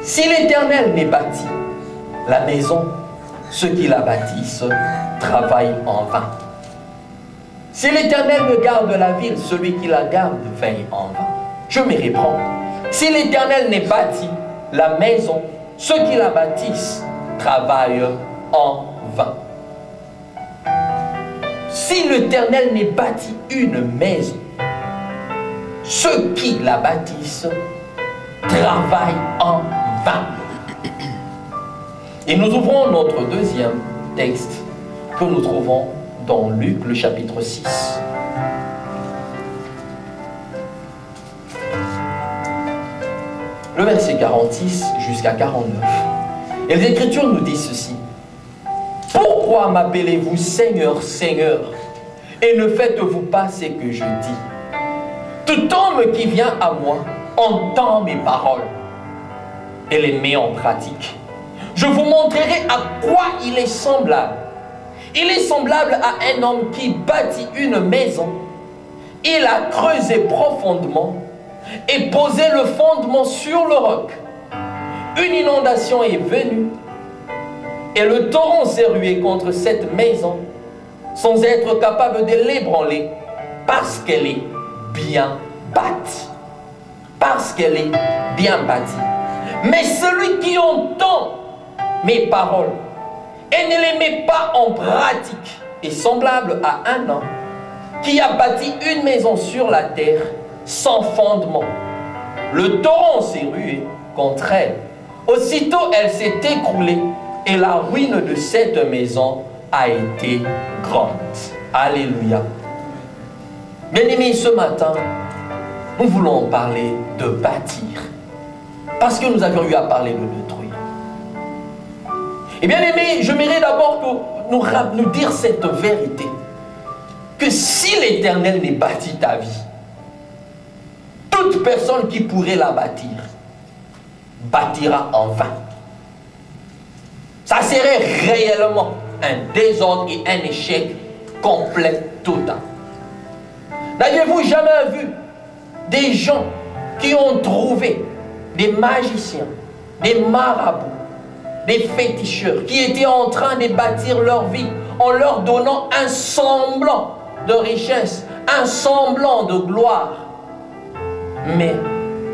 Si l'Éternel n'est bâti, la maison, ceux qui la bâtissent travaillent en vain. Si l'Éternel ne garde la ville, celui qui la garde veille en vain. Je me reprends. Si l'Éternel n'est bâti, la maison, ceux qui la bâtissent travaillent en vain. Si l'Éternel n'est bâti une maison, ceux qui la bâtissent travaillent en vain. Et nous ouvrons notre deuxième texte que nous trouvons dans Luc, le chapitre 6. Le verset 46 jusqu'à 49. Et les Écritures nous disent ceci. Pourquoi m'appelez-vous Seigneur, Seigneur, et ne faites-vous pas ce que je dis? Tout homme qui vient à moi entend mes paroles et les met en pratique. Je vous montrerai à quoi il est semblable. Il est semblable à un homme qui bâtit une maison. Il a creusé profondément et posé le fondement sur le roc. Une inondation est venue et le torrent s'est rué contre cette maison sans être capable de l'ébranler parce qu'elle est bien bâtie. Parce qu'elle est bien bâtie. Mais celui qui entend mes paroles et ne les met pas en pratique est semblable à un homme qui a bâti une maison sur la terre sans fondement. Le torrent s'est rué contre elle. Aussitôt elle s'est écroulée et la ruine de cette maison a été grande. Alléluia. Bien-aimés, ce matin, nous voulons parler de bâtir. Parce que nous avions eu à parler de détruire. Et bien aimé, j'aimerais d'abord que nous dire cette vérité. Que si l'Éternel n'est bâti ta vie, toute personne qui pourrait la bâtir, bâtira en vain. Ça serait réellement un désordre et un échec complet, total. N'avez-vous jamais vu des gens qui ont trouvé des magiciens, des marabouts, des féticheurs qui étaient en train de bâtir leur vie en leur donnant un semblant de richesse, un semblant de gloire. Mais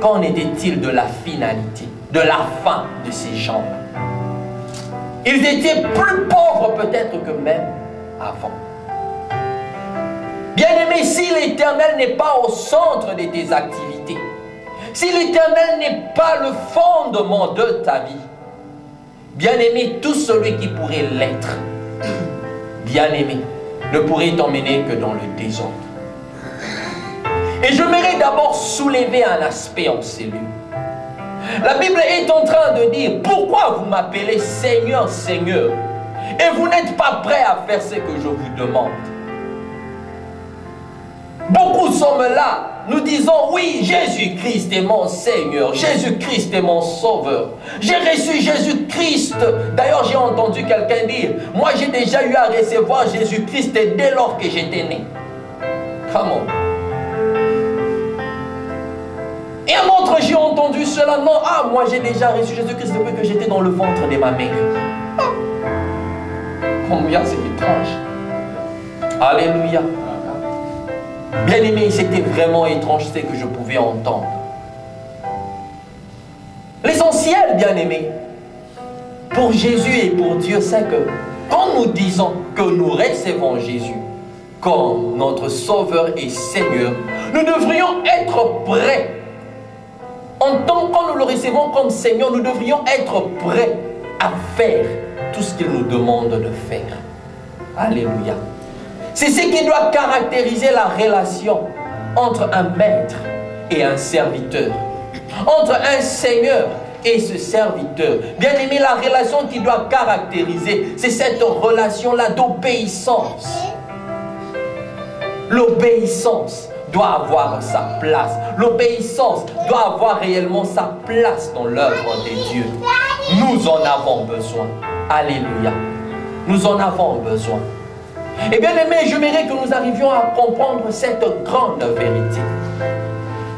qu'en était-il de la finalité, de la fin de ces gens-là? Ils étaient plus pauvres peut-être que même avant. Bien-aimé, si l'Éternel n'est pas au centre de tes activités, si l'Éternel n'est pas le fondement de ta vie, bien-aimé, tout celui qui pourrait l'être, bien-aimé, ne pourrait t'emmener que dans le désordre. Et j'aimerais d'abord soulever un aspect en cellule. La Bible est en train de dire, pourquoi vous m'appelez Seigneur, Seigneur, et vous n'êtes pas prêt à faire ce que je vous demande? Beaucoup sommes là, nous disons, oui, Jésus-Christ est mon Seigneur, Jésus-Christ est mon Sauveur. J'ai reçu Jésus-Christ. D'ailleurs, j'ai entendu quelqu'un dire, moi j'ai déjà eu à recevoir Jésus-Christ dès lors que j'étais né. Come on. Et un autre, j'ai entendu cela, non, moi j'ai déjà reçu Jésus-Christ depuis que j'étais dans le ventre de ma mère. Combien c'est étrange. Alléluia. Bien-aimé, c'était vraiment étrange ce que je pouvais entendre. L'essentiel, bien-aimé, pour Jésus et pour Dieu, c'est que quand nous disons que nous recevons Jésus comme notre Sauveur et Seigneur, nous devrions être prêts. Quand nous le recevons comme Seigneur, nous devrions être prêts à faire tout ce qu'il nous demande de faire. Alléluia. C'est ce qui doit caractériser la relation entre un maître et un serviteur. Entre un Seigneur et ce serviteur. Bien aimé, la relation qui doit caractériser, c'est cette relation-là d'obéissance. L'obéissance doit avoir sa place. L'obéissance doit avoir réellement sa place dans l'œuvre de Dieu. Nous en avons besoin. Alléluia. Nous en avons besoin. Et bien aimé, j'aimerais que nous arrivions à comprendre cette grande vérité.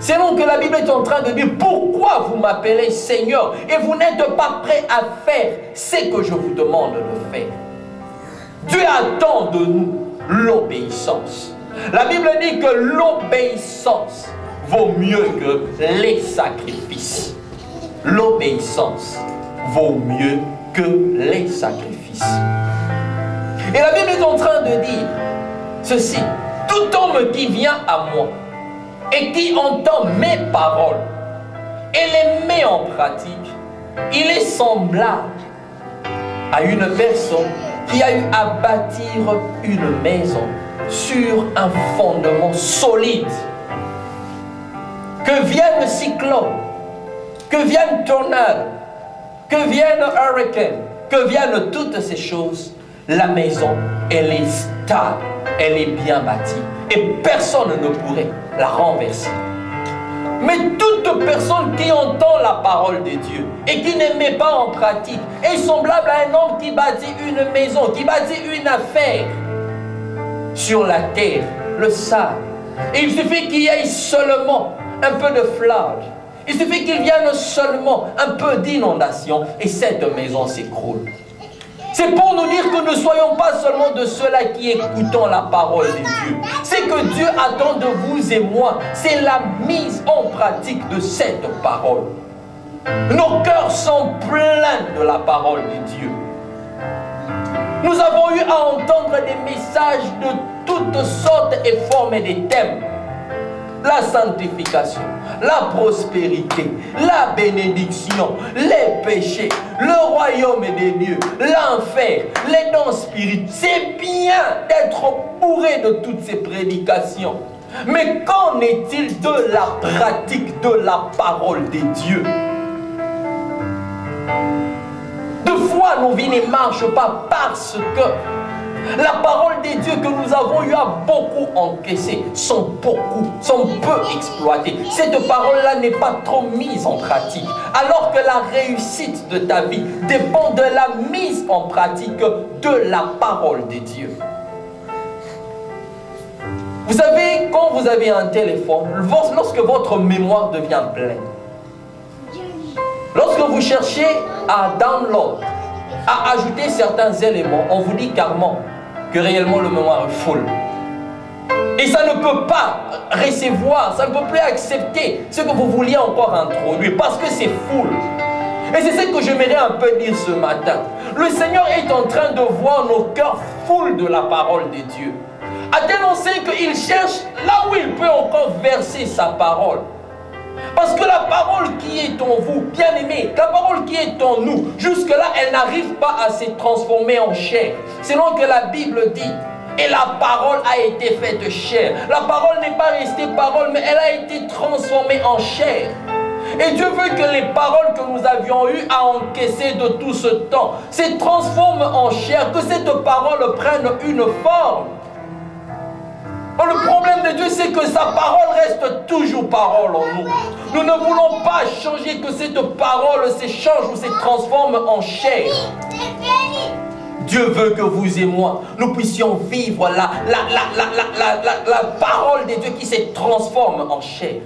C'est donc que la Bible est en train de dire, pourquoi vous m'appelez Seigneur et vous n'êtes pas prêt à faire ce que je vous demande de faire. Dieu attend de nous l'obéissance. La Bible dit que l'obéissance vaut mieux que les sacrifices. L'obéissance vaut mieux que les sacrifices. Et la Bible est en train de dire ceci, tout homme qui vient à moi et qui entend mes paroles et les met en pratique, il est semblable à une personne qui a eu à bâtir une maison sur un fondement solide. Que vienne cyclone, que vienne tornade, que vienne hurricane, que viennent toutes ces choses, la maison, elle est stable, elle est bien bâtie et personne ne pourrait la renverser. Mais toute personne qui entend la parole de Dieu et qui ne met pas en pratique est semblable à un homme qui bâtit une maison, qui bâtit une affaire sur la terre, le sable. Et il suffit qu'il y ait seulement un peu de flamme. Il suffit qu'il vienne seulement un peu d'inondation et cette maison s'écroule. C'est pour nous dire que ne soyons pas seulement de ceux-là qui écoutons la parole de Dieu. C'est que Dieu attend de vous et moi, c'est la mise en pratique de cette parole. Nos cœurs sont pleins de la parole de Dieu. Nous avons eu à entendre des messages de toutes sortes et formes et des thèmes. La sanctification, la prospérité, la bénédiction, les péchés, le royaume des dieux, l'enfer, les dons spirituels. C'est bien d'être bourré de toutes ces prédications. Mais qu'en est-il de la pratique de la parole des dieux? De foi, nos vies ne marchent pas parce que la parole des dieux que nous avons eu à beaucoup encaisser sont peu exploitées. Cette parole-là n'est pas trop mise en pratique. Alors que la réussite de ta vie dépend de la mise en pratique de la parole des dieux. Vous savez, quand vous avez un téléphone, lorsque votre mémoire devient pleine, lorsque vous cherchez à download, à ajouter certains éléments, on vous dit carrément que réellement le mémoire est full. Et ça ne peut pas recevoir, ça ne peut plus accepter ce que vous vouliez encore introduire parce que c'est full. Et c'est ce que j'aimerais un peu dire ce matin. Le Seigneur est en train de voir nos cœurs full de la parole de Dieu. À tel enseigne qu'il cherche là où il peut encore verser sa parole. Parce que la parole qui est en vous, bien aimé, la parole qui est en nous, jusque-là, elle n'arrive pas à se transformer en chair. Selon que la Bible dit, et la parole a été faite chair. La parole n'est pas restée parole, mais elle a été transformée en chair. Et Dieu veut que les paroles que nous avions eues à encaisser de tout ce temps se transforment en chair, que cette parole prenne une forme. Le problème de Dieu, c'est que sa parole reste toujours parole en nous. Nous ne voulons pas changer, que cette parole se change ou se transforme en chair. Dieu veut que vous et moi, nous puissions vivre la parole de Dieu qui se transforme en chair.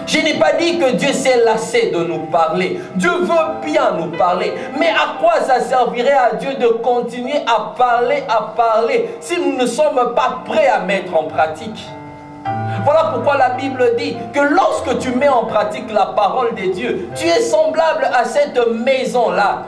Je n'ai pas dit que Dieu s'est lassé de nous parler. Dieu veut bien nous parler. Mais à quoi ça servirait à Dieu de continuer à parler si nous ne sommes pas prêts à mettre en pratique? Voilà pourquoi la Bible dit que lorsque tu mets en pratique la parole de Dieu, tu es semblable à cette maison-là